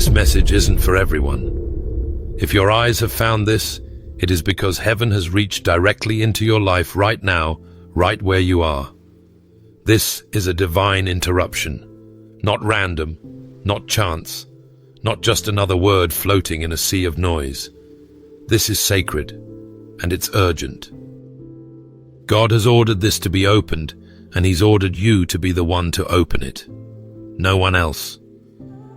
This message isn't for everyone. If your eyes have found this, it is because heaven has reached directly into your life right now, right where you are. This is a divine interruption, not random, not chance, not just another word floating in a sea of noise. This is sacred, and it's urgent. God has ordered this to be opened, and He's ordered you to be the one to open it. No one else.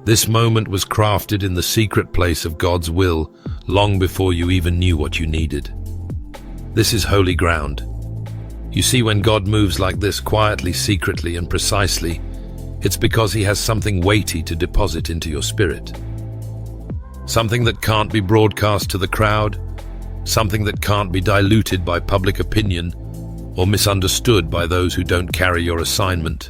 This moment was crafted in the secret place of God's will long before you even knew what you needed. This is holy ground. You see, when God moves like this quietly, secretly, and precisely, it's because He has something weighty to deposit into your spirit. Something that can't be broadcast to the crowd, something that can't be diluted by public opinion or misunderstood by those who don't carry your assignment.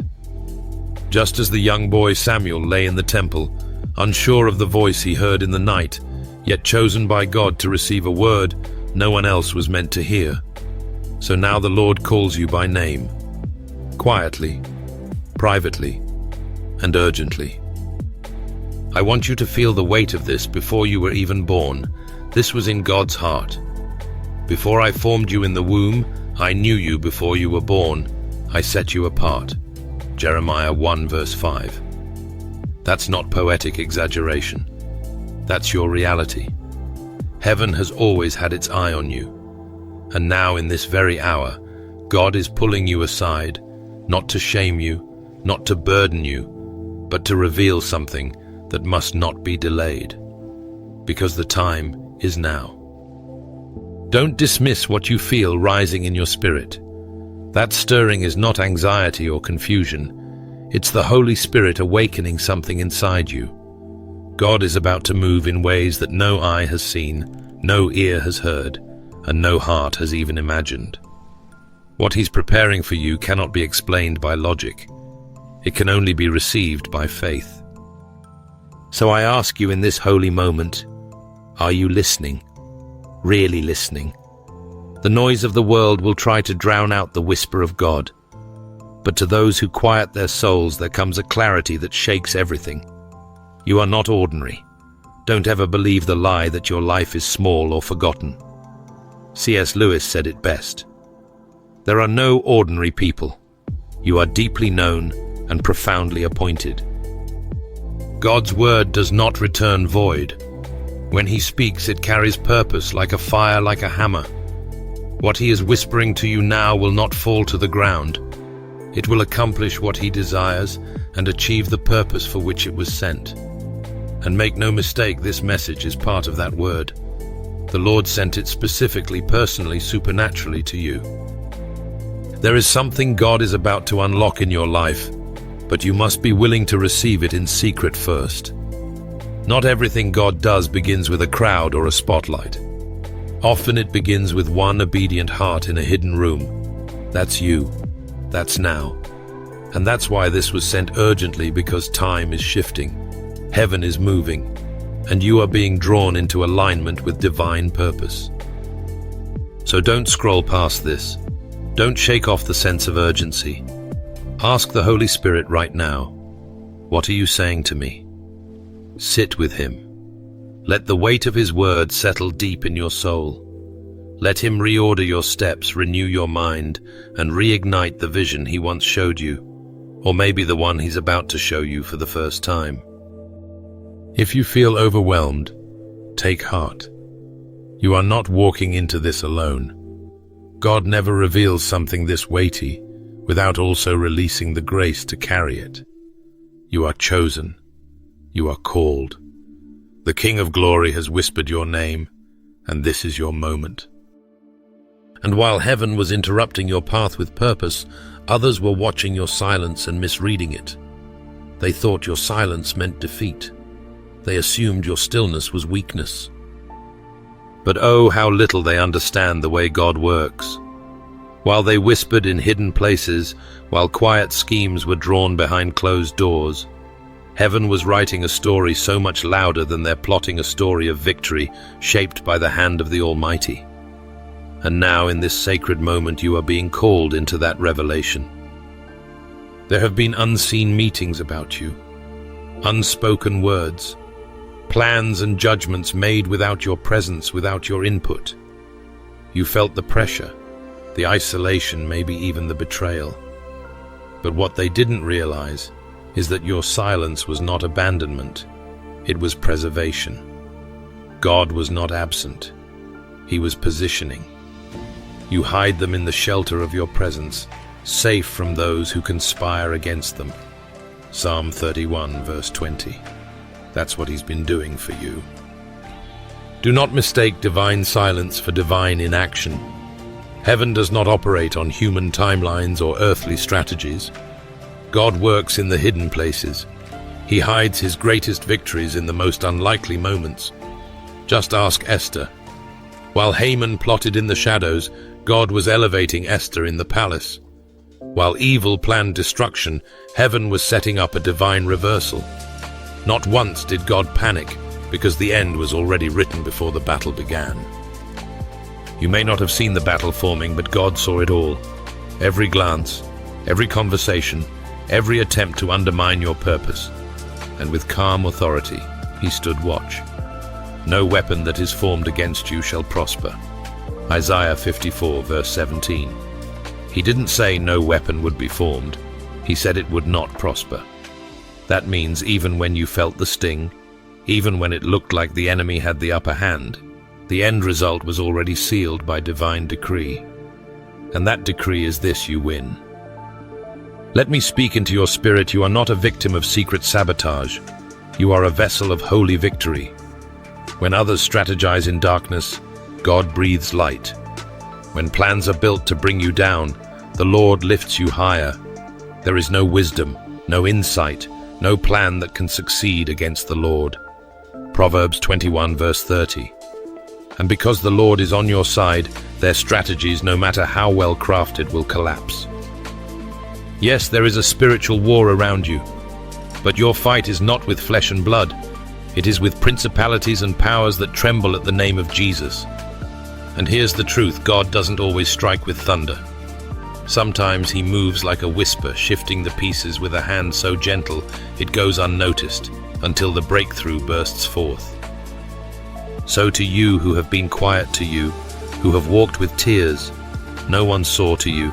Just as the young boy Samuel lay in the temple, unsure of the voice he heard in the night, yet chosen by God to receive a word no one else was meant to hear. So now the Lord calls you by name, quietly, privately, and urgently. I want you to feel the weight of this before you were even born. This was in God's heart. Before I formed you in the womb, I knew you before you were born. I set you apart. Jeremiah 1 verse 5. That's not poetic exaggeration. That's your reality. Heaven has always had its eye on you. And now in this very hour, God is pulling you aside, not to shame you, not to burden you, but to reveal something that must not be delayed. Because the time is now. Don't dismiss what you feel rising in your spirit. That stirring is not anxiety or confusion. It's the Holy Spirit awakening something inside you. God is about to move in ways that no eye has seen, no ear has heard, and no heart has even imagined. What He's preparing for you cannot be explained by logic. It can only be received by faith. So I ask you in this holy moment, are you listening? Really listening? The noise of the world will try to drown out the whisper of God. But to those who quiet their souls, there comes a clarity that shakes everything. You are not ordinary. Don't ever believe the lie that your life is small or forgotten. C.S. Lewis said it best. There are no ordinary people. You are deeply known and profoundly appointed. God's word does not return void. When He speaks, it carries purpose like a fire, like a hammer. What He is whispering to you now will not fall to the ground. It will accomplish what He desires and achieve the purpose for which it was sent. And make no mistake, this message is part of that word. The Lord sent it specifically, personally, supernaturally to you. There is something God is about to unlock in your life, but you must be willing to receive it in secret first. Not everything God does begins with a crowd or a spotlight. Often it begins with one obedient heart in a hidden room. That's you. That's now. And that's why this was sent urgently, because time is shifting. Heaven is moving. And you are being drawn into alignment with divine purpose. So don't scroll past this. Don't shake off the sense of urgency. Ask the Holy Spirit right now, what are you saying to me? Sit with Him. Let the weight of His word settle deep in your soul. Let Him reorder your steps, renew your mind, and reignite the vision He once showed you, or maybe the one He's about to show you for the first time. If you feel overwhelmed, take heart. You are not walking into this alone. God never reveals something this weighty without also releasing the grace to carry it. You are chosen. You are called. The King of Glory has whispered your name, and this is your moment. And while heaven was interrupting your path with purpose, others were watching your silence and misreading it. They thought your silence meant defeat. They assumed your stillness was weakness. But oh, how little they understand the way God works. While they whispered in hidden places, while quiet schemes were drawn behind closed doors, heaven was writing a story so much louder than their plotting a story of victory shaped by the hand of the Almighty. And now in this sacred moment you are being called into that revelation. There have been unseen meetings about you, unspoken words, plans and judgments made without your presence, without your input. You felt the pressure, the isolation, maybe even the betrayal. But what they didn't realize is that your silence was not abandonment, it was preservation. God was not absent, He was positioning. You hide them in the shelter of your presence, safe from those who conspire against them. Psalm 31, verse 20. That's what He's been doing for you. Do not mistake divine silence for divine inaction. Heaven does not operate on human timelines or earthly strategies. God works in the hidden places. He hides His greatest victories in the most unlikely moments. Just ask Esther. While Haman plotted in the shadows, God was elevating Esther in the palace. While evil planned destruction, heaven was setting up a divine reversal. Not once did God panic, because the end was already written before the battle began. You may not have seen the battle forming, but God saw it all. Every glance, every conversation, every attempt to undermine your purpose. And with calm authority, He stood watch. No weapon that is formed against you shall prosper. Isaiah 54, verse 17. He didn't say no weapon would be formed. He said it would not prosper. That means even when you felt the sting, even when it looked like the enemy had the upper hand, the end result was already sealed by divine decree. And that decree is this: you win. Let me speak into your spirit. You are not a victim of secret sabotage. You are a vessel of holy victory. When others strategize in darkness, God breathes light. When plans are built to bring you down, the Lord lifts you higher. There is no wisdom, no insight, no plan that can succeed against the Lord. Proverbs 21, verse 30. And because the Lord is on your side, their strategies, no matter how well crafted, will collapse. Yes, there is a spiritual war around you, but your fight is not with flesh and blood. It is with principalities and powers that tremble at the name of Jesus. And here's the truth: God doesn't always strike with thunder. Sometimes He moves like a whisper, shifting the pieces with a hand so gentle it goes unnoticed until the breakthrough bursts forth. So to you who have been quiet, to you who have walked with tears, no one saw, to you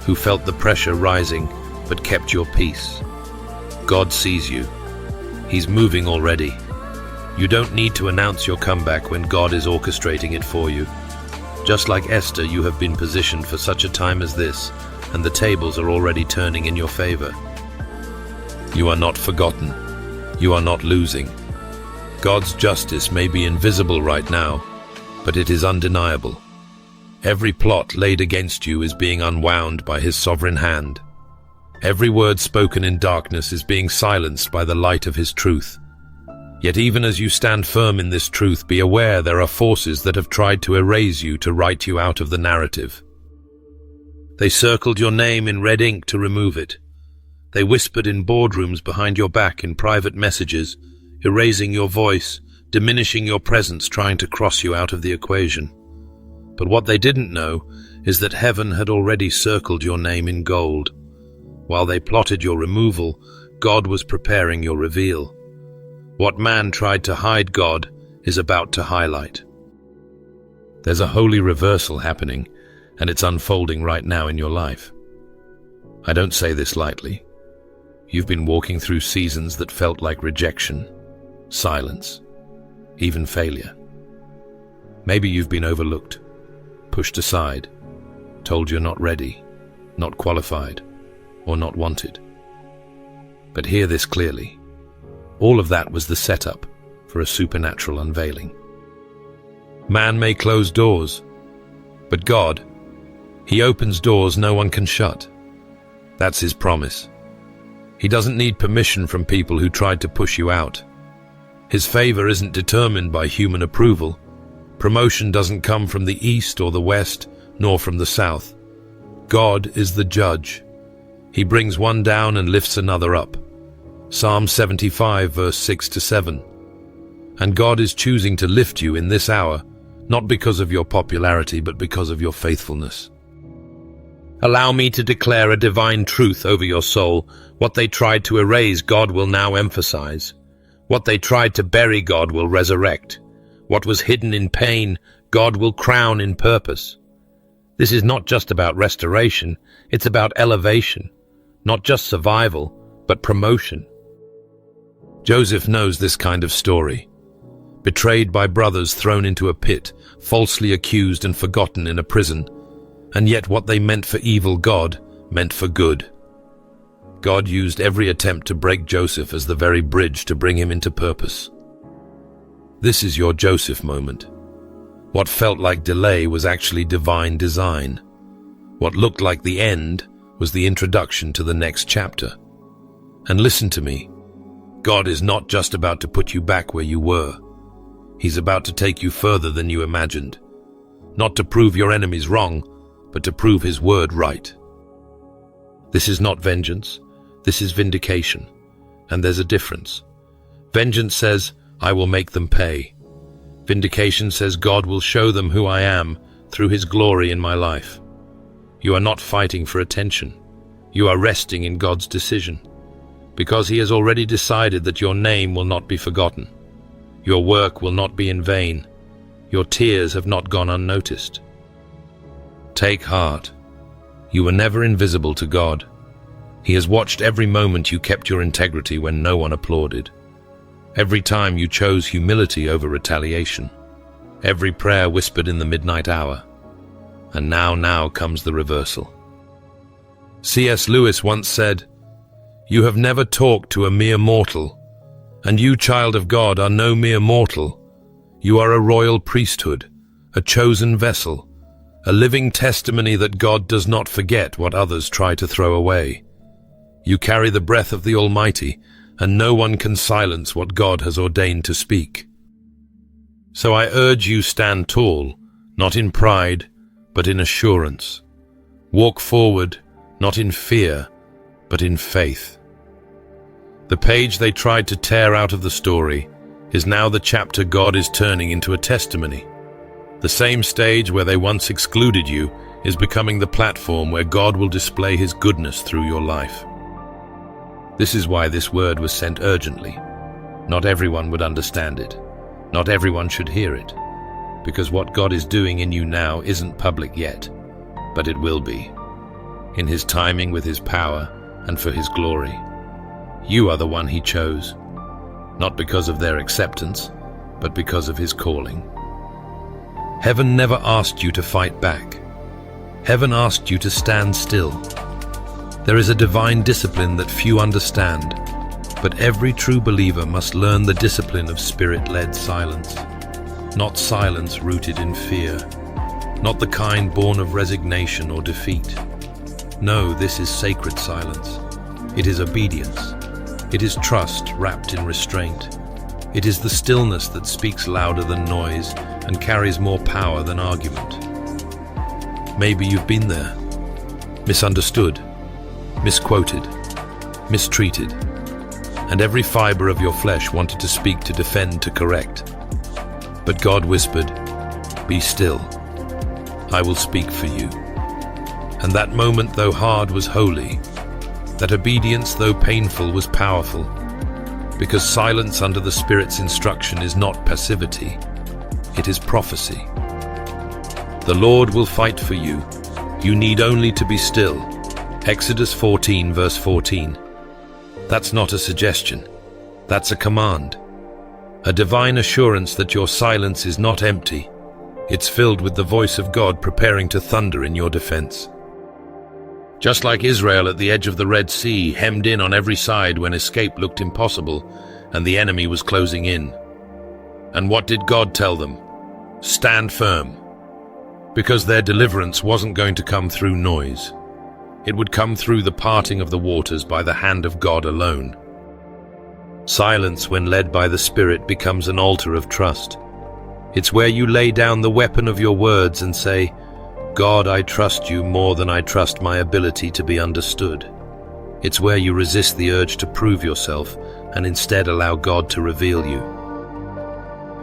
who felt the pressure rising but kept your peace, God sees you. He's moving already. You don't need to announce your comeback when God is orchestrating it for you. Just like Esther, you have been positioned for such a time as this, and the tables are already turning in your favor. You are not forgotten. You are not losing. God's justice may be invisible right now, but it is undeniable. Every plot laid against you is being unwound by His sovereign hand. Every word spoken in darkness is being silenced by the light of His truth. Yet even as you stand firm in this truth, be aware there are forces that have tried to erase you, to write you out of the narrative. They circled your name in red ink to remove it. They whispered in boardrooms behind your back in private messages, erasing your voice, diminishing your presence, trying to cross you out of the equation. But what they didn't know is that heaven had already circled your name in gold. While they plotted your removal, God was preparing your reveal. What man tried to hide, God is about to highlight. There's a holy reversal happening, and it's unfolding right now in your life. I don't say this lightly. You've been walking through seasons that felt like rejection, silence, even failure. Maybe you've been overlooked, pushed aside, told you're not ready, not qualified, or not wanted. But hear this clearly. All of that was the setup for a supernatural unveiling. Man may close doors, but God, He opens doors no one can shut. That's His promise. He doesn't need permission from people who tried to push you out. His favor isn't determined by human approval. Promotion doesn't come from the east or the west, nor from the south. God is the judge. He brings one down and lifts another up. Psalm 75, verse 6-7. And God is choosing to lift you in this hour, not because of your popularity, but because of your faithfulness. Allow me to declare a divine truth over your soul. What they tried to erase, God will now emphasize. What they tried to bury, God will resurrect. What was hidden in pain, God will crown in purpose. This is not just about restoration, it's about elevation. Not just survival, but promotion. Joseph knows this kind of story. Betrayed by brothers, thrown into a pit, falsely accused and forgotten in a prison. And yet what they meant for evil, God meant for good. God used every attempt to break Joseph as the very bridge to bring him into purpose. This is your Joseph moment. What felt like delay was actually divine design. What looked like the end was the introduction to the next chapter. And listen to me, God is not just about to put you back where you were. He's about to take you further than you imagined. Not to prove your enemies wrong, but to prove His word right. This is not vengeance, this is vindication. And there's a difference. Vengeance says, I will make them pay. Vindication says God will show them who I am through His glory in my life. You are not fighting for attention. You are resting in God's decision, because He has already decided that your name will not be forgotten. Your work will not be in vain. Your tears have not gone unnoticed. Take heart. You were never invisible to God. He has watched every moment you kept your integrity when no one applauded. Every time you chose humility over retaliation. Every prayer whispered in the midnight hour. And now comes the reversal. C.S. Lewis once said, "You have never talked to a mere mortal, and you, child of God, are no mere mortal. You are a royal priesthood, a chosen vessel, a living testimony that God does not forget what others try to throw away. You carry the breath of the Almighty, and no one can silence what God has ordained to speak. So I urge you, stand tall, not in pride, but in assurance. Walk forward, not in fear, but in faith." The page they tried to tear out of the story is now the chapter God is turning into a testimony. The same stage where they once excluded you is becoming the platform where God will display His goodness through your life. This is why this word was sent urgently. Not everyone would understand it. Not everyone should hear it. Because what God is doing in you now isn't public yet, but it will be. In His timing, with His power, and for His glory. You are the one He chose. Not because of their acceptance, but because of His calling. Heaven never asked you to fight back. Heaven asked you to stand still. There is a divine discipline that few understand, but every true believer must learn the discipline of Spirit-led silence. Not silence rooted in fear, not the kind born of resignation or defeat. No, this is sacred silence. It is obedience. It is trust wrapped in restraint. It is the stillness that speaks louder than noise and carries more power than argument. Maybe you've been there, misunderstood, misquoted, mistreated, and every fiber of your flesh wanted to speak, to defend, to correct. But God whispered, "Be still. I will speak for you." And that moment, though hard, was holy. That obedience, though painful, was powerful. Because silence under the Spirit's instruction is not passivity. It is prophecy. The Lord will fight for you. You need only to be still. Exodus 14, verse 14. That's not a suggestion. That's a command. A divine assurance that your silence is not empty. It's filled with the voice of God preparing to thunder in your defense. Just like Israel at the edge of the Red Sea, hemmed in on every side when escape looked impossible and the enemy was closing in. And what did God tell them? Stand firm. Because their deliverance wasn't going to come through noise. It would come through the parting of the waters by the hand of God alone. Silence, when led by the Spirit, becomes an altar of trust. It's where you lay down the weapon of your words and say, "God, I trust you more than I trust my ability to be understood." It's where you resist the urge to prove yourself and instead allow God to reveal you.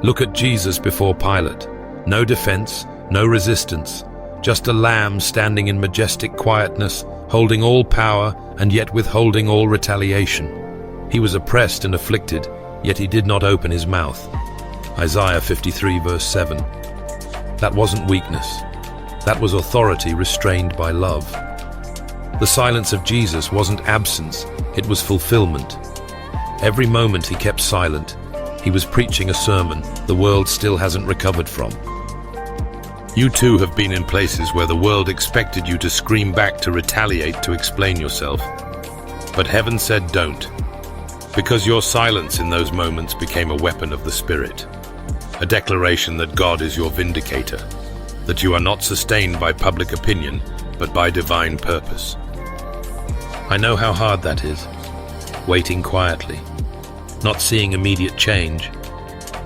Look at Jesus before Pilate. No defense, no resistance, just a lamb standing in majestic quietness, holding all power and yet withholding all retaliation. He was oppressed and afflicted, yet he did not open his mouth. Isaiah 53 verse 7. That wasn't weakness. That was authority restrained by love. The silence of Jesus wasn't absence, it was fulfillment. Every moment he kept silent, he was preaching a sermon the world still hasn't recovered from. You too have been in places where the world expected you to scream back, to retaliate, to explain yourself. But heaven said don't, because your silence in those moments became a weapon of the Spirit, a declaration that God is your vindicator, that you are not sustained by public opinion, but by divine purpose. I know how hard that is, waiting quietly, not seeing immediate change,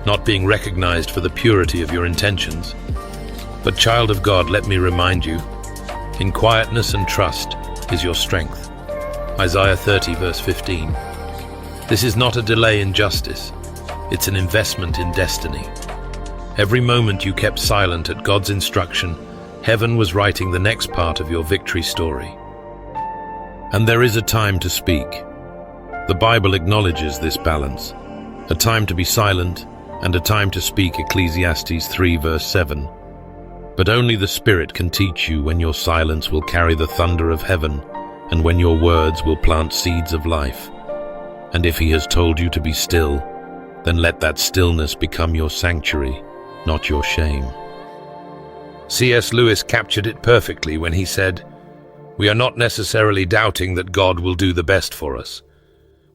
not being recognized for the purity of your intentions. But child of God, let me remind you, in quietness and trust is your strength. Isaiah 30 verse 15. This is not a delay in justice, it's an investment in destiny. Every moment you kept silent at God's instruction, heaven was writing the next part of your victory story. And there is a time to speak. The Bible acknowledges this balance, a time to be silent and a time to speak, Ecclesiastes 3 verse 7. But only the Spirit can teach you when your silence will carry the thunder of heaven and when your words will plant seeds of life. And if He has told you to be still, then let that stillness become your sanctuary, not your shame. C.S. Lewis captured it perfectly when he said, "We are not necessarily doubting that God will do the best for us.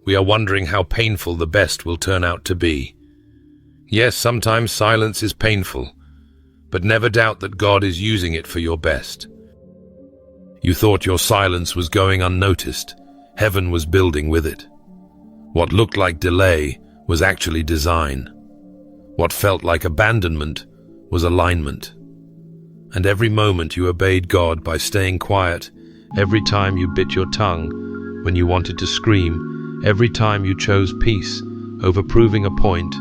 We are wondering how painful the best will turn out to be." Yes, sometimes silence is painful, but never doubt that God is using it for your best. You thought your silence was going unnoticed. Heaven was building with it. What looked like delay was actually design. What felt like abandonment was alignment. And every moment you obeyed God by staying quiet, every time you bit your tongue when you wanted to scream, every time you chose peace over proving a point,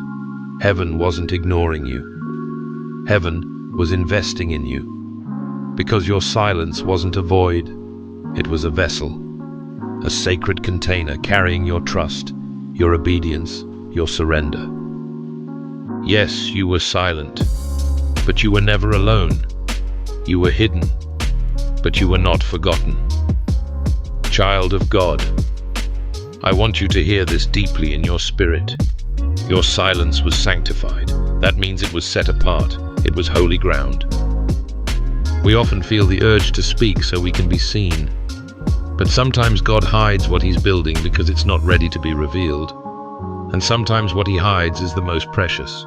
heaven wasn't ignoring you. Heaven was investing in you, because your silence wasn't a void, it was a vessel, a sacred container carrying your trust, your obedience, your surrender. Yes, you were silent, but you were never alone. You were hidden, but you were not forgotten. Child of God, I want you to hear this deeply in your spirit. Your silence was sanctified. That means it was set apart. It was holy ground. We often feel the urge to speak so we can be seen. But sometimes God hides what He's building because it's not ready to be revealed. And sometimes what He hides is the most precious.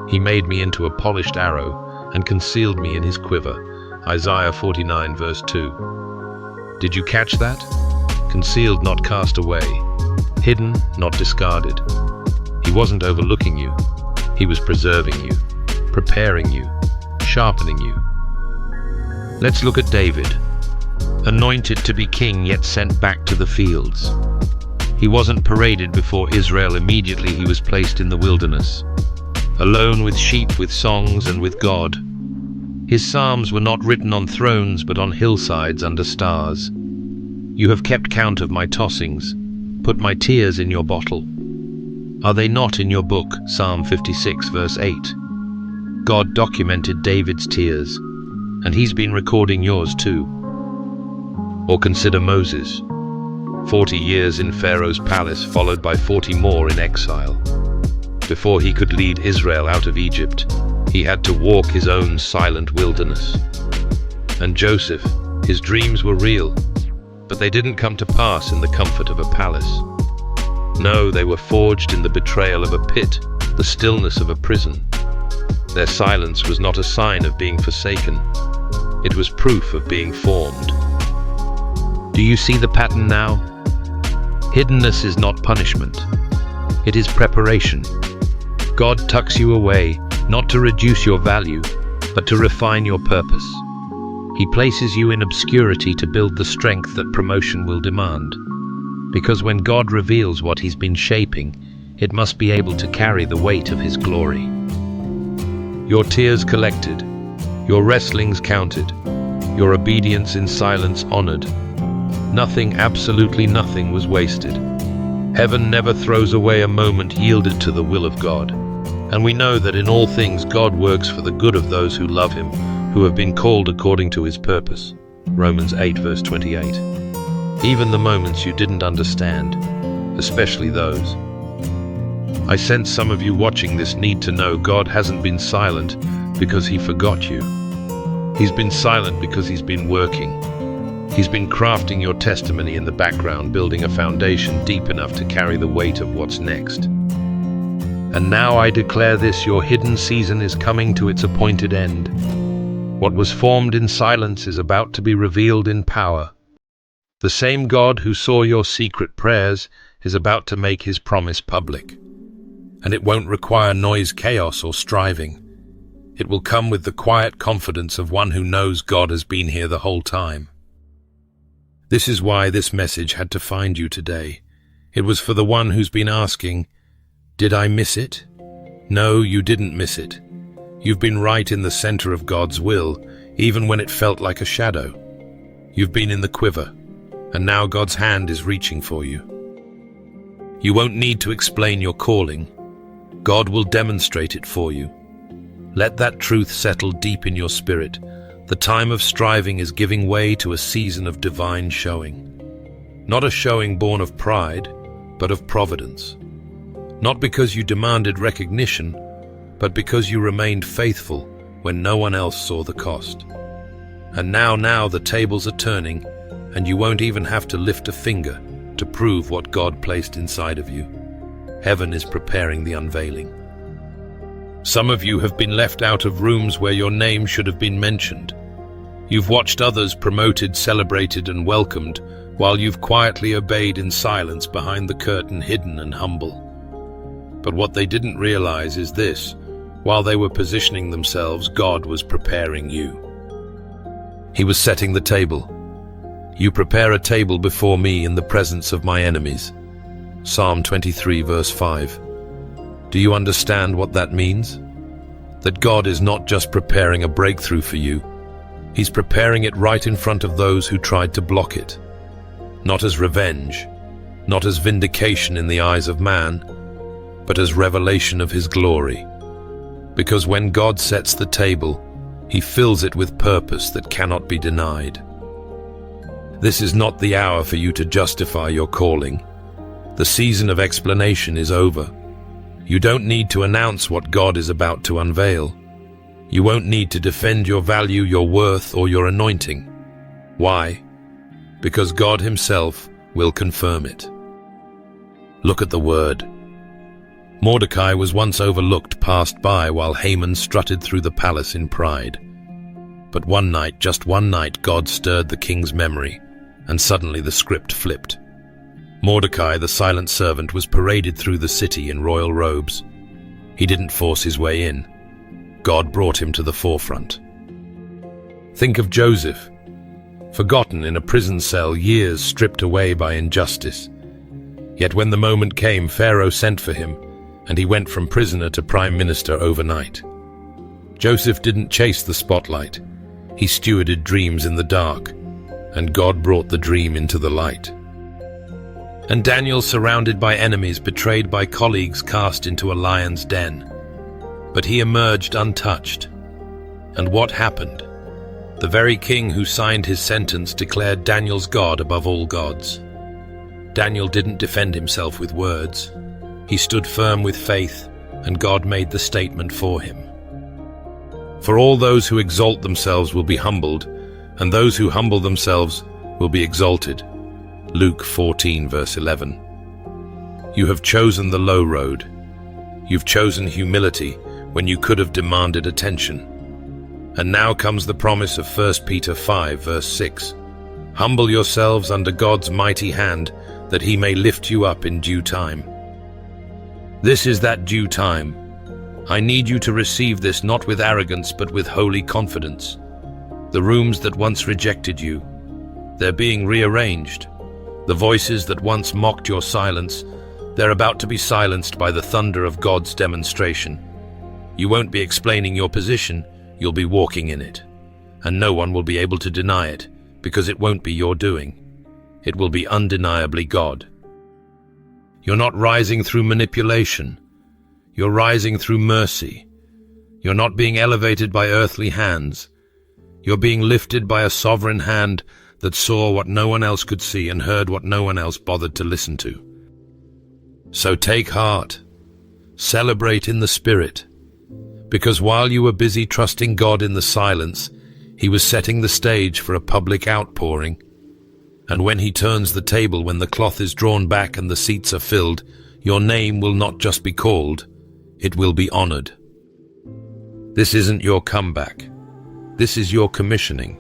He made me into a polished arrow and concealed me in His quiver. Isaiah 49 verse 2. Did you catch that? Concealed, not cast away. Hidden, not discarded. He wasn't overlooking you. He was preserving you, preparing you, sharpening you. Let's look at David, anointed to be king yet sent back to the fields. He wasn't paraded before Israel. Immediately he was placed in the wilderness, alone with sheep, with songs, and with God. His psalms were not written on thrones but on hillsides under stars. You have kept count of my tossings, put my tears in your bottle. Are they not in your book? Psalm 56 verse 8. God documented David's tears, and He's been recording yours too. Or consider Moses, 40 years in Pharaoh's palace, followed by 40 more in exile. Before he could lead Israel out of Egypt, he had to walk his own silent wilderness. And Joseph, his dreams were real, but they didn't come to pass in the comfort of a palace. No, they were forged in the betrayal of a pit, the stillness of a prison. Their silence was not a sign of being forsaken. It was proof of being formed. Do you see the pattern now? Hiddenness is not punishment. It is preparation. God tucks you away, not to reduce your value, but to refine your purpose. He places you in obscurity to build the strength that promotion will demand. Because when God reveals what He's been shaping, it must be able to carry the weight of His glory. Your tears collected, your wrestlings counted, your obedience in silence honored. Nothing, absolutely nothing was wasted. Heaven never throws away a moment yielded to the will of God. And we know that in all things God works for the good of those who love him, who have been called according to his purpose. Romans 8 verse 28. Even the moments you didn't understand, especially those. I sense some of you watching this need to know God hasn't been silent because he forgot you. He's been silent because he's been working. He's been crafting your testimony in the background, building a foundation deep enough to carry the weight of what's next. And now I declare this, your hidden season is coming to its appointed end. What was formed in silence is about to be revealed in power. The same God who saw your secret prayers is about to make his promise public. And it won't require noise, chaos, or striving. It will come with the quiet confidence of one who knows God has been here the whole time. This is why this message had to find you today. It was for the one who's been asking, did I miss it? No, you didn't miss it. You've been right in the center of God's will, even when it felt like a shadow. You've been in the quiver, and now God's hand is reaching for you. You won't need to explain your calling. God will demonstrate it for you. Let that truth settle deep in your spirit. The time of striving is giving way to a season of divine showing. Not a showing born of pride, but of providence. Not because you demanded recognition, but because you remained faithful when no one else saw the cost. And now the tables are turning, and you won't even have to lift a finger to prove what God placed inside of you. Heaven is preparing the unveiling. Some of you have been left out of rooms where your name should have been mentioned. You've watched others promoted, celebrated, and welcomed, while you've quietly obeyed in silence behind the curtain, hidden and humble. But what they didn't realize is this: while they were positioning themselves, God was preparing you. He was setting the table. You prepare a table before me in the presence of my enemies. Psalm 23 verse 5. Do you understand what that means? That God is not just preparing a breakthrough for you. He's preparing it right in front of those who tried to block it. Not as revenge, not as vindication in the eyes of man, but as revelation of his glory. Because when God sets the table, he fills it with purpose that cannot be denied. This is not the hour for you to justify your calling. The season of explanation is over. You don't need to announce what God is about to unveil. You won't need to defend your value, your worth, or your anointing. Why? Because God himself will confirm it. Look at the word. Mordecai was once overlooked, passed by, while Haman strutted through the palace in pride. But one night, just one night, God stirred the king's memory, and suddenly the script flipped. Mordecai, the silent servant, was paraded through the city in royal robes. He didn't force his way in. God brought him to the forefront. Think of Joseph, forgotten in a prison cell, years stripped away by injustice. Yet when the moment came, Pharaoh sent for him, and he went from prisoner to prime minister overnight. Joseph didn't chase the spotlight. He stewarded dreams in the dark, and God brought the dream into the light. And Daniel, surrounded by enemies, betrayed by colleagues, cast into a lion's den. But he emerged untouched. And what happened? The very king who signed his sentence declared Daniel's God above all gods. Daniel didn't defend himself with words. He stood firm with faith, and God made the statement for him. For all those who exalt themselves will be humbled, and those who humble themselves will be exalted. Luke 14 verse 11. You have chosen the low road. You've chosen humility when you could have demanded attention. And now comes the promise of 1 Peter 5 verse 6. Humble yourselves under God's mighty hand, that he may lift you up in due time. This is that due time. I need you to receive this not with arrogance but with holy confidence. The rooms that once rejected you, they're being rearranged. The voices that once mocked your silence, they're about to be silenced by the thunder of God's demonstration. You won't be explaining your position, you'll be walking in it. And no one will be able to deny it, because it won't be your doing. It will be undeniably God. You're not rising through manipulation. You're rising through mercy. You're not being elevated by earthly hands. You're being lifted by a sovereign hand that saw what no one else could see and heard what no one else bothered to listen to. So take heart. Celebrate in the Spirit. Because while you were busy trusting God in the silence, He was setting the stage for a public outpouring. And when He turns the table, when the cloth is drawn back and the seats are filled, your name will not just be called, it will be honored. This isn't your comeback. This is your commissioning.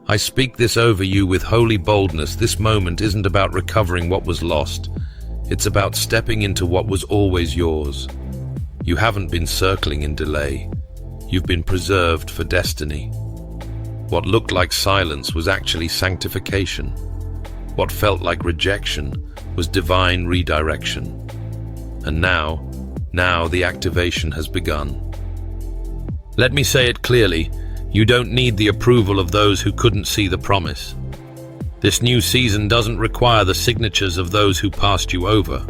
I speak this over you with holy boldness. This moment isn't about recovering what was lost. It's about stepping into what was always yours. You haven't been circling in delay. You've been preserved for destiny. What looked like silence was actually sanctification. What felt like rejection was divine redirection. And now the activation has begun. Let me say it clearly. You don't need the approval of those who couldn't see the promise. This new season doesn't require the signatures of those who passed you over.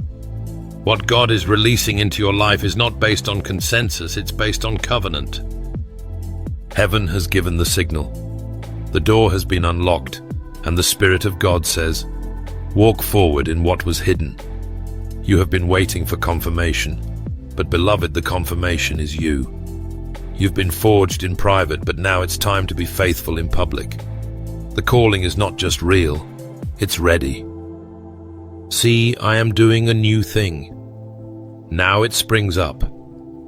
What God is releasing into your life is not based on consensus, it's based on covenant. Heaven has given the signal. The door has been unlocked, and the Spirit of God says, walk forward in what was hidden. You have been waiting for confirmation, but beloved, the confirmation is you. You've been forged in private, but now it's time to be faithful in public. The calling is not just real, it's ready. See, I am doing a new thing. Now it springs up.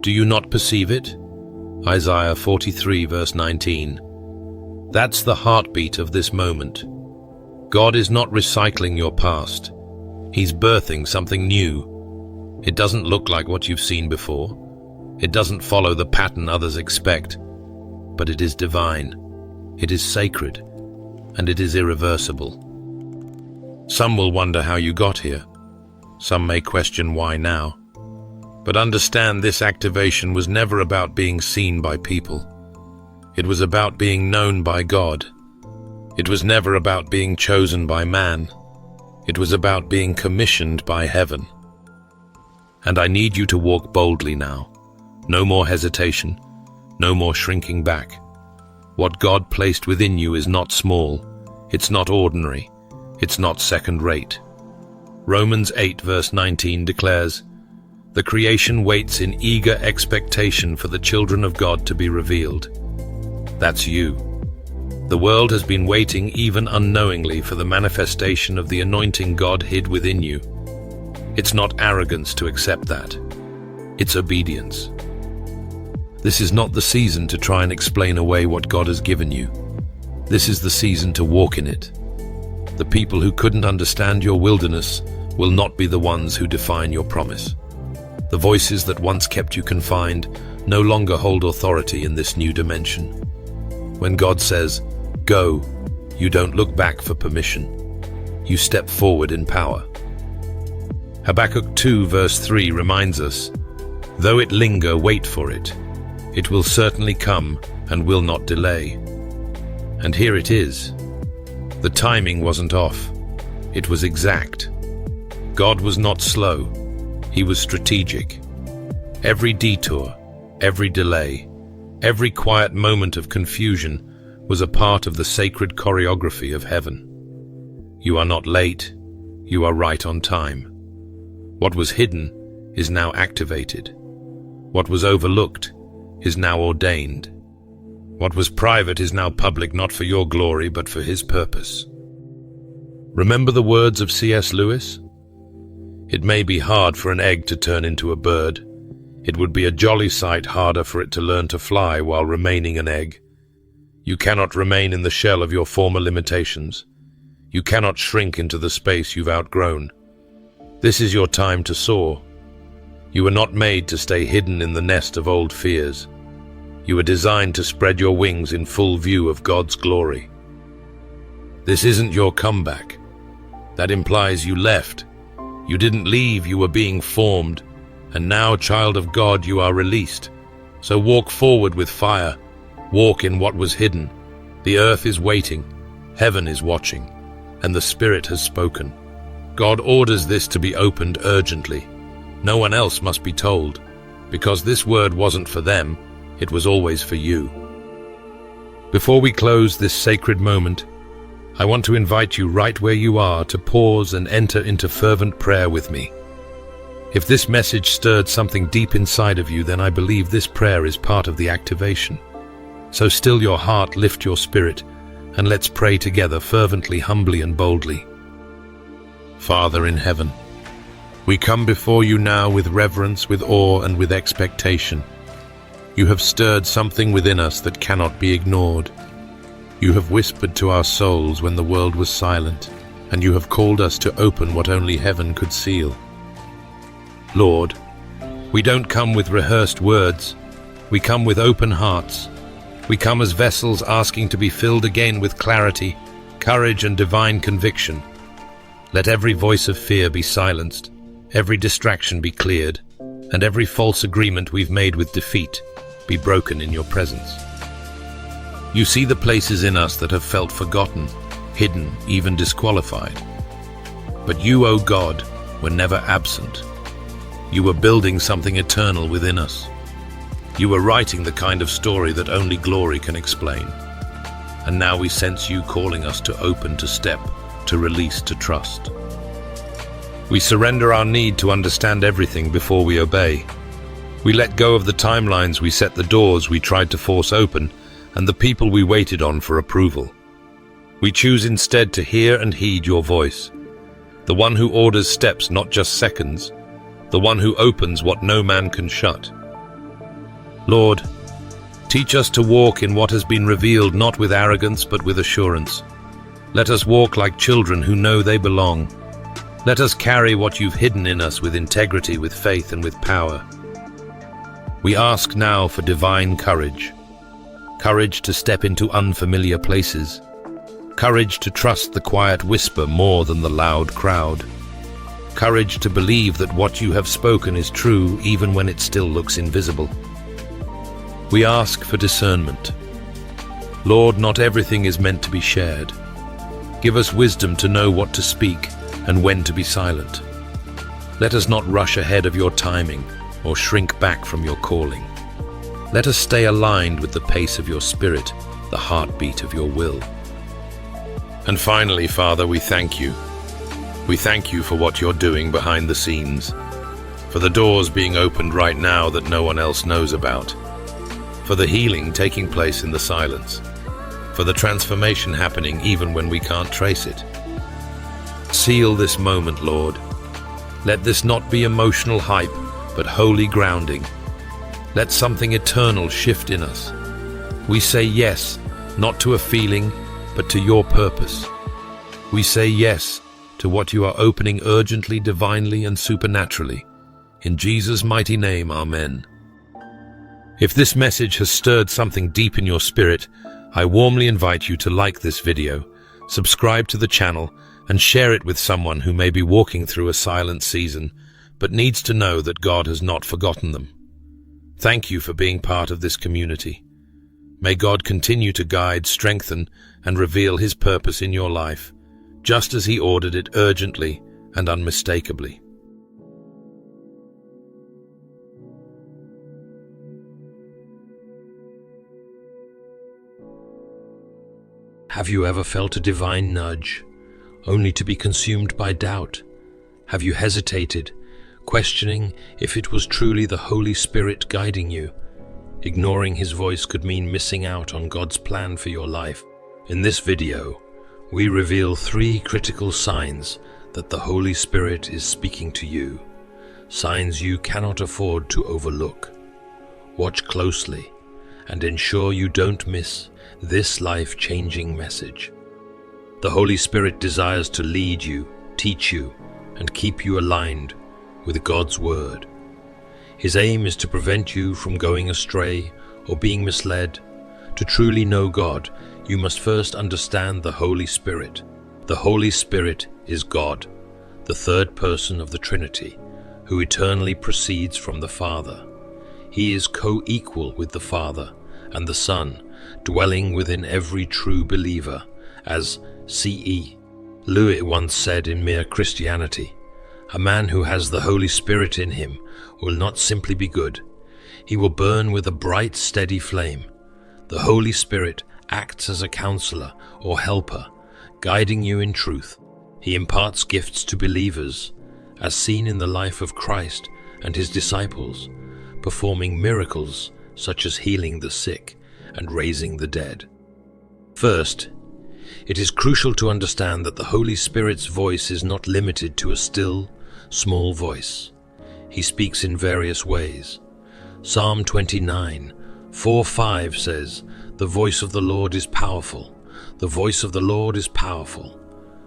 Do you not perceive it? Isaiah 43 verse 19. That's the heartbeat of this moment. God is not recycling your past. He's birthing something new. It doesn't look like what you've seen before. It doesn't follow the pattern others expect, but it is divine, it is sacred, and it is irreversible. Some will wonder how you got here. Some may question why now. But understand, this activation was never about being seen by people. It was about being known by God. It was never about being chosen by man. It was about being commissioned by heaven. And I need you to walk boldly now. No more hesitation, no more shrinking back. What God placed within you is not small, it's not ordinary, it's not second-rate. Romans 8 verse 19 declares, the creation waits in eager expectation for the children of God to be revealed. That's you. The world has been waiting even unknowingly for the manifestation of the anointing God hid within you. It's not arrogance to accept that. It's obedience. This is not the season to try and explain away what God has given you. This is the season to walk in it. The people who couldn't understand your wilderness will not be the ones who define your promise. The voices that once kept you confined no longer hold authority in this new dimension. When God says, go, you don't look back for permission. You step forward in power. Habakkuk 2 verse 3 reminds us, though it linger, wait for it. It will certainly come and will not delay. And here it is. The timing wasn't off. It was exact. God was not slow. He was strategic. Every detour, every delay, every quiet moment of confusion was a part of the sacred choreography of heaven. You are not late. You are right on time. What was hidden is now activated. What was overlooked is now ordained. What was private is now public, not for your glory, but for His purpose. Remember the words of C.S. Lewis? It may be hard for an egg to turn into a bird. It would be a jolly sight harder for it to learn to fly while remaining an egg. You cannot remain in the shell of your former limitations. You cannot shrink into the space you've outgrown. This is your time to soar. You were not made to stay hidden in the nest of old fears. You were designed to spread your wings in full view of God's glory. This isn't your comeback. That implies you left. You didn't leave, you were being formed. And now, child of God, you are released. So walk forward with fire. Walk in what was hidden. The earth is waiting. Heaven is watching. And the Spirit has spoken. God orders this to be opened urgently. No one else must be told, because this word wasn't for them, it was always for you. Before we close this sacred moment, I want to invite you right where you are to pause and enter into fervent prayer with me. If this message stirred something deep inside of you, then I believe this prayer is part of the activation. So still your heart, lift your spirit, and let's pray together fervently, humbly, and boldly. Father in heaven, we come before you now with reverence, with awe, and with expectation. You have stirred something within us that cannot be ignored. You have whispered to our souls when the world was silent, and you have called us to open what only heaven could seal. Lord, we don't come with rehearsed words. We come with open hearts. We come as vessels asking to be filled again with clarity, courage, and divine conviction. Let every voice of fear be silenced, every distraction be cleared, and every false agreement we've made with defeat be broken in your presence. You see the places in us that have felt forgotten, hidden, even disqualified. But you, O God, were never absent. You were building something eternal within us. You were writing the kind of story that only glory can explain. And now we sense you calling us to open, to step, to release, to trust. We surrender our need to understand everything before we obey. We let go of the timelines we set, the doors we tried to force open, and the people we waited on for approval. We choose instead to hear and heed your voice, the one who orders steps, not just seconds, the one who opens what no man can shut. Lord, teach us to walk in what has been revealed, not with arrogance but with assurance. Let us walk like children who know they belong. Let us carry what you've hidden in us with integrity, with faith, and with power. We ask now for divine courage. Courage to step into unfamiliar places. Courage to trust the quiet whisper more than the loud crowd. Courage to believe that what you have spoken is true even when it still looks invisible. We ask for discernment. Lord, not everything is meant to be shared. Give us wisdom to know what to speak and when to be silent. Let us not rush ahead of your timing or shrink back from your calling. Let us stay aligned with the pace of your spirit, the heartbeat of your will. And finally, Father, we thank you. We thank you for what you're doing behind the scenes, for the doors being opened right now that no one else knows about, for the healing taking place in the silence, for the transformation happening even when we can't trace it. Seal this moment, Lord. Let this not be emotional hype, but holy grounding. Let something eternal shift in us. We say yes, not to a feeling, but to your purpose. We say yes to what you are opening urgently, divinely, and supernaturally. In Jesus' mighty name, amen. If this message has stirred something deep in your spirit, I warmly invite you to like this video, subscribe to the channel, and share it with someone who may be walking through a silent season, but needs to know that God has not forgotten them. Thank you for being part of this community. May God continue to guide, strengthen, and reveal His purpose in your life, just as He ordered it urgently and unmistakably. Have you ever felt a divine nudge, only to be consumed by doubt? Have you hesitated, questioning if it was truly the Holy Spirit guiding you? Ignoring His voice could mean missing out on God's plan for your life. In this video, we reveal 3 critical signs that the Holy Spirit is speaking to you, signs you cannot afford to overlook. Watch closely and ensure you don't miss this life-changing message. The Holy Spirit desires to lead you, teach you, and keep you aligned with God's Word. His aim is to prevent you from going astray or being misled. To truly know God, you must first understand the Holy Spirit. The Holy Spirit is God, the third person of the Trinity, who eternally proceeds from the Father. He is co-equal with the Father and the Son, dwelling within every true believer, as CE. Louis once said in Mere Christianity, "A man who has the Holy Spirit in him will not simply be good. He will burn with a bright, steady flame. The Holy Spirit acts as a counselor or helper, guiding you in truth. He imparts gifts to believers, as seen in the life of Christ and his disciples, performing miracles such as healing the sick and raising the dead." First, it is crucial to understand that the Holy Spirit's voice is not limited to a still, small voice. He speaks in various ways. Psalm 29, 4-5 says, "The voice of the Lord is powerful. The voice of the Lord is powerful.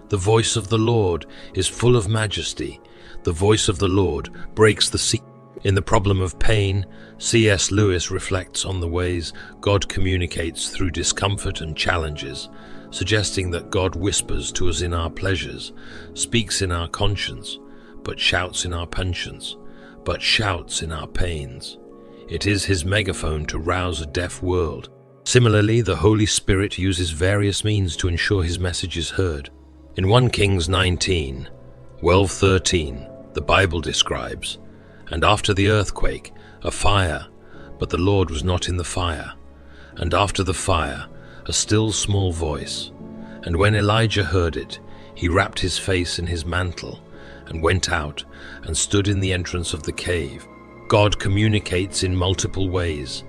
The voice of the Lord is full of majesty. The voice of the Lord breaks the sea." In The Problem of Pain, C.S. Lewis reflects on the ways God communicates through discomfort and challenges, suggesting that God whispers to us in our pleasures, speaks in our conscience, but shouts in our pensions, but shouts in our pains. It is his megaphone to rouse a deaf world. Similarly, the Holy Spirit uses various means to ensure his message is heard. In 1 Kings 19, 12-13, the Bible describes, "And after the earthquake, a fire, but the Lord was not in the fire. And after the fire, a still small voice. And when Elijah heard it, he wrapped his face in his mantle, and went out, and stood in the entrance of the cave." God communicates in multiple ways,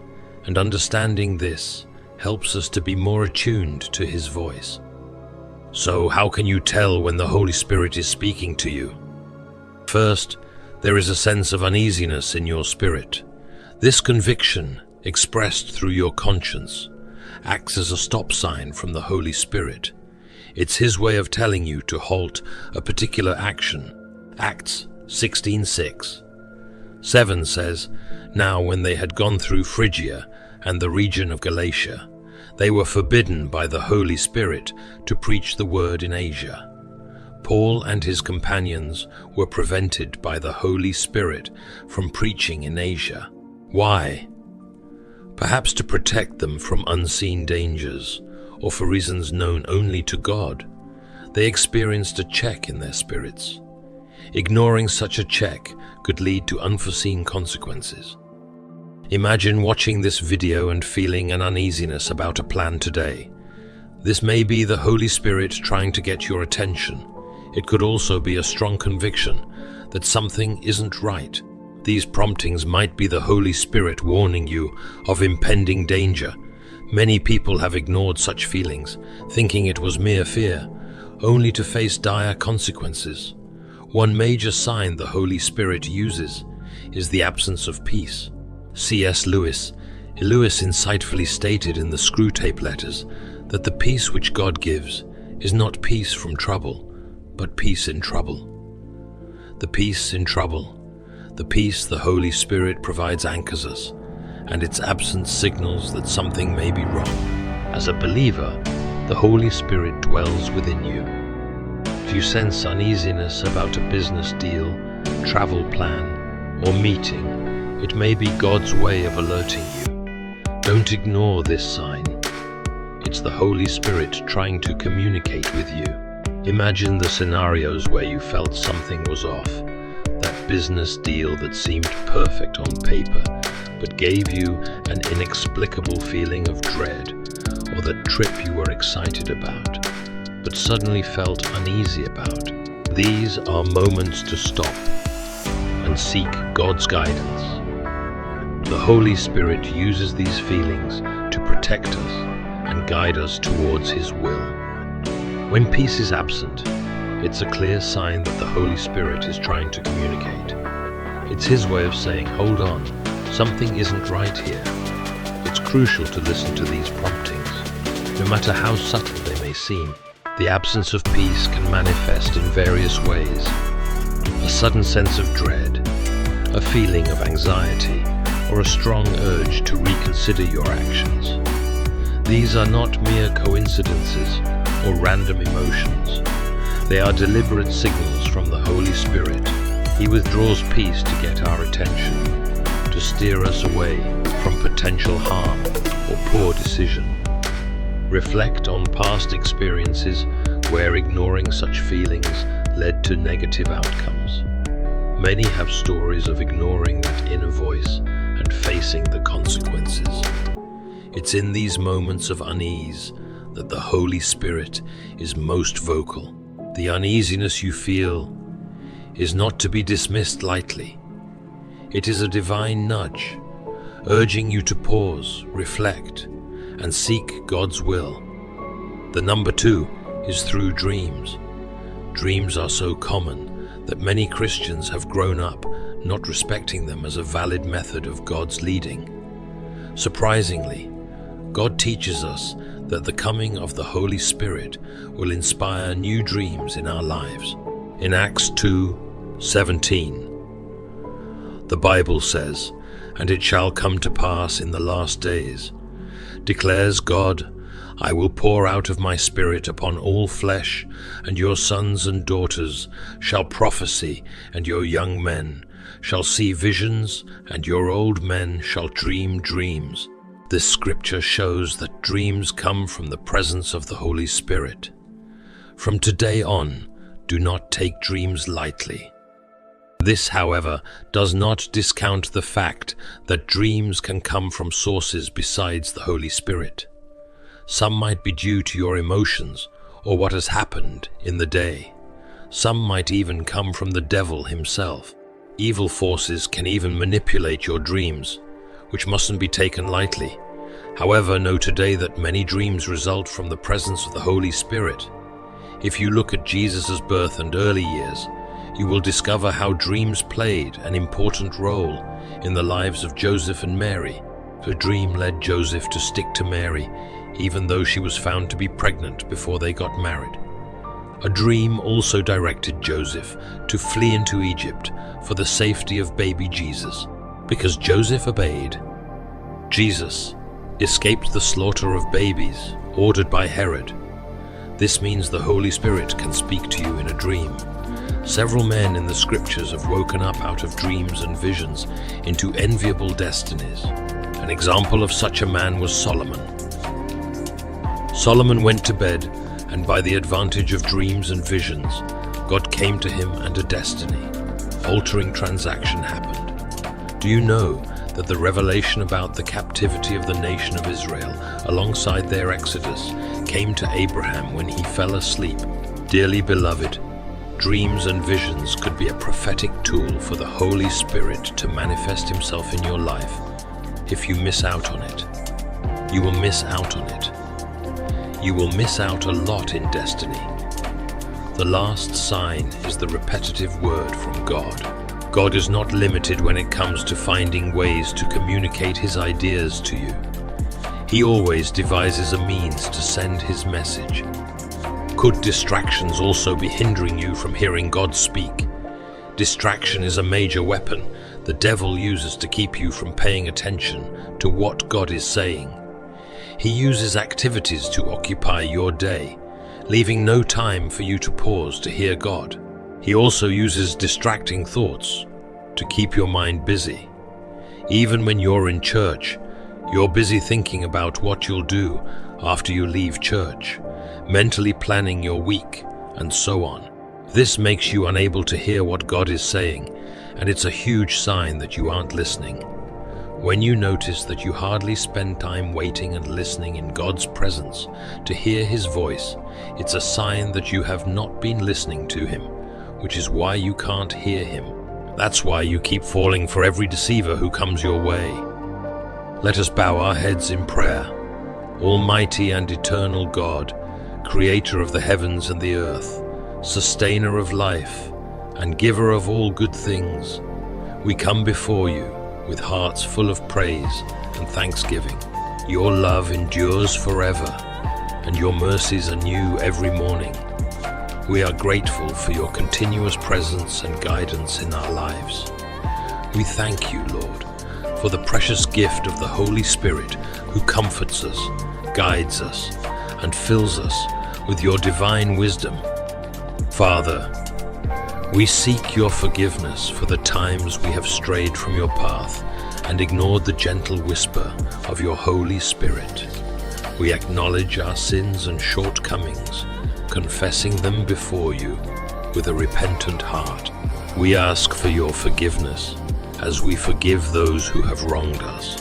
and understanding this helps us to be more attuned to his voice. So how can you tell when the Holy Spirit is speaking to you? First, there is a sense of uneasiness in your spirit. This conviction, expressed through your conscience, acts as a stop sign from the Holy Spirit. It's his way of telling you to halt a particular action. Acts 16:6. 7 says, "Now when they had gone through Phrygia and the region of Galatia, they were forbidden by the Holy Spirit to preach the word in Asia." Paul and his companions were prevented by the Holy Spirit from preaching in Asia. Why? Perhaps to protect them from unseen dangers, or for reasons known only to God. They experienced a check in their spirits. Ignoring such a check could lead to unforeseen consequences. Imagine watching this video and feeling an uneasiness about a plan today. This may be the Holy Spirit trying to get your attention. It could also be a strong conviction that something isn't right. These promptings might be the Holy Spirit warning you of impending danger. Many people have ignored such feelings, thinking it was mere fear, only to face dire consequences. One major sign the Holy Spirit uses is the absence of peace. C.S. Lewis insightfully stated in the Screwtape Letters that the peace which God gives is not peace from trouble, but peace in trouble. The peace in trouble, the peace the Holy Spirit provides anchors us, and its absence signals that something may be wrong. As a believer, the Holy Spirit dwells within you. If you sense uneasiness about a business deal, travel plan, or meeting, it may be God's way of alerting you. Don't ignore this sign. It's the Holy Spirit trying to communicate with you. Imagine the scenarios where you felt something was off. That business deal that seemed perfect on paper, but gave you an inexplicable feeling of dread, or that trip you were excited about, but suddenly felt uneasy about. These are moments to stop and seek God's guidance. The Holy Spirit uses these feelings to protect us and guide us towards his will. When peace is absent, it's a clear sign that the Holy Spirit is trying to communicate. It's his way of saying, hold on, something isn't right here. It's crucial to listen to these promptings, no matter how subtle they may seem. The absence of peace can manifest in various ways. A sudden sense of dread, a feeling of anxiety, or a strong urge to reconsider your actions. These are not mere coincidences or random emotions. They are deliberate signals from the Holy Spirit. He withdraws peace to get our attention, to steer us away from potential harm or poor decision. Reflect on past experiences where ignoring such feelings led to negative outcomes. Many have stories of ignoring that inner voice and facing the consequences. It's in these moments of unease that the Holy Spirit is most vocal. The uneasiness you feel is not to be dismissed lightly. It is a divine nudge, urging you to pause, reflect, and seek God's will. The number 2 is through dreams. Dreams are so common that many Christians have grown up not respecting them as a valid method of God's leading. Surprisingly, God teaches us that the coming of the Holy Spirit will inspire new dreams in our lives. In Acts 2:17, the Bible says, "And it shall come to pass in the last days, declares God, I will pour out of my Spirit upon all flesh, and your sons and daughters shall prophesy, and your young men shall see visions, and your old men shall dream dreams." This scripture shows that dreams come from the presence of the Holy Spirit. From today on, do not take dreams lightly. This, however, does not discount the fact that dreams can come from sources besides the Holy Spirit. Some might be due to your emotions or what has happened in the day. Some might even come from the devil himself. Evil forces can even manipulate your dreams, which mustn't be taken lightly. However, know today that many dreams result from the presence of the Holy Spirit. If you look at Jesus' birth and early years, you will discover how dreams played an important role in the lives of Joseph and Mary. A dream led Joseph to stick to Mary, even though she was found to be pregnant before they got married. A dream also directed Joseph to flee into Egypt for the safety of baby Jesus. Because Joseph obeyed, Jesus escaped the slaughter of babies ordered by Herod. This means the Holy Spirit can speak to you in a dream. Several men in the scriptures have woken up out of dreams and visions into enviable destinies. An example of such a man was Solomon. Solomon went to bed, and by the advantage of dreams and visions, God came to him and a destiny-altering transaction happened. Do you know that the revelation about the captivity of the nation of Israel, alongside their exodus, came to Abraham when he fell asleep? Dearly beloved, dreams and visions could be a prophetic tool for the Holy Spirit to manifest himself in your life. If you miss out on it, you will miss out on it. You will miss out a lot in destiny. The last sign is the repetitive word from God. God is not limited when it comes to finding ways to communicate his ideas to you. He always devises a means to send his message. Could distractions also be hindering you from hearing God speak? Distraction is a major weapon the devil uses to keep you from paying attention to what God is saying. He uses activities to occupy your day, leaving no time for you to pause to hear God. He also uses distracting thoughts to keep your mind busy. Even when you're in church, you're busy thinking about what you'll do after you leave church, mentally planning your week, and so on. This makes you unable to hear what God is saying, and it's a huge sign that you aren't listening. When you notice that you hardly spend time waiting and listening in God's presence to hear his voice, it's a sign that you have not been listening to him, which is why you can't hear him. That's why you keep falling for every deceiver who comes your way. Let us bow our heads in prayer. Almighty and eternal God, creator of the heavens and the earth, sustainer of life, and giver of all good things, we come before you with hearts full of praise and thanksgiving. Your love endures forever, and your mercies are new every morning. We are grateful for your continuous presence and guidance in our lives. We thank you, Lord, for the precious gift of the Holy Spirit who comforts us, guides us, and fills us with your divine wisdom. Father, we seek your forgiveness for the times we have strayed from your path and ignored the gentle whisper of your Holy Spirit. We acknowledge our sins and shortcomings confessing them before you with a repentant heart. We ask for your forgiveness as we forgive those who have wronged us.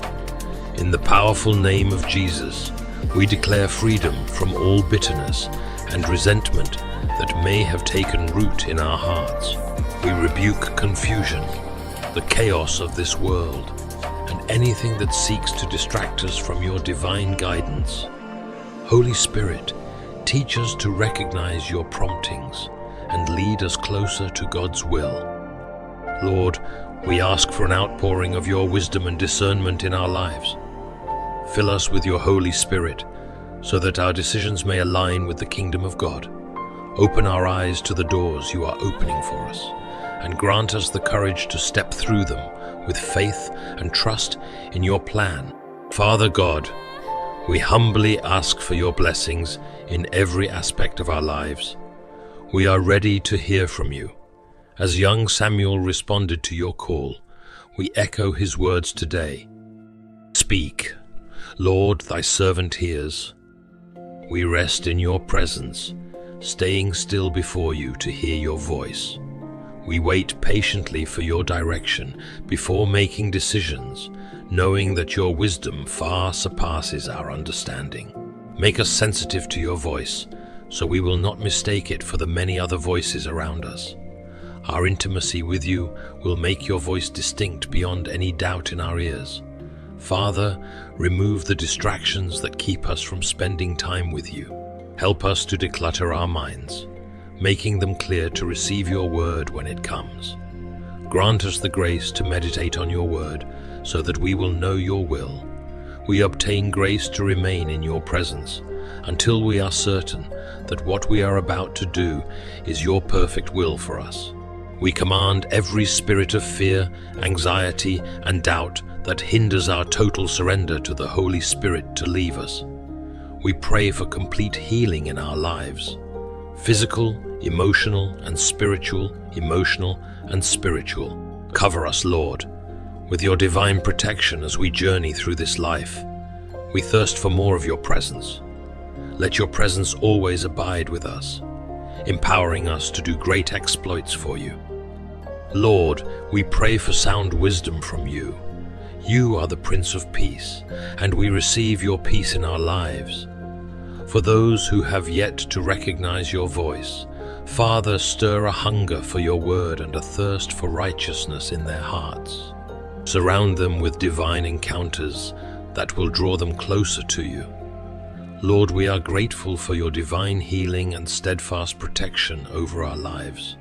In the powerful name of Jesus, we declare freedom from all bitterness and resentment that may have taken root in our hearts. We rebuke confusion, the chaos of this world, and anything that seeks to distract us from your divine guidance. Holy Spirit, teach us to recognize your promptings and lead us closer to God's will. Lord, we ask for an outpouring of your wisdom and discernment in our lives. Fill us with your Holy Spirit so that our decisions may align with the kingdom of God. Open our eyes to the doors you are opening for us, and grant us the courage to step through them with faith and trust in your plan. Father God, we humbly ask for your blessings in every aspect of our lives. We are ready to hear from you. As young Samuel responded to your call, we echo his words today. Speak, Lord, thy servant hears. We rest in your presence, staying still before you to hear your voice. We wait patiently for your direction before making decisions, knowing that your wisdom far surpasses our understanding. Make us sensitive to your voice, so we will not mistake it for the many other voices around us. Our intimacy with you will make your voice distinct beyond any doubt in our ears. Father, remove the distractions that keep us from spending time with you. Help us to declutter our minds, making them clear to receive your word when it comes. Grant us the grace to meditate on your word so that we will know your will. We obtain grace to remain in your presence until we are certain that what we are about to do is your perfect will for us. We command every spirit of fear, anxiety, and doubt that hinders our total surrender to the Holy Spirit to leave us. We pray for complete healing in our lives, physical, emotional, and spiritual, Cover us, Lord, with your divine protection as we journey through this life. We thirst for more of your presence. Let your presence always abide with us, empowering us to do great exploits for you. Lord, we pray for sound wisdom from you. You are the Prince of Peace, and we receive your peace in our lives. For those who have yet to recognize your voice, Father, stir a hunger for your word and a thirst for righteousness in their hearts. Surround them with divine encounters that will draw them closer to you. Lord, we are grateful for your divine healing and steadfast protection over our lives.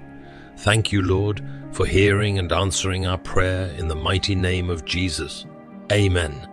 Thank you, Lord, for hearing and answering our prayer in the mighty name of Jesus. Amen.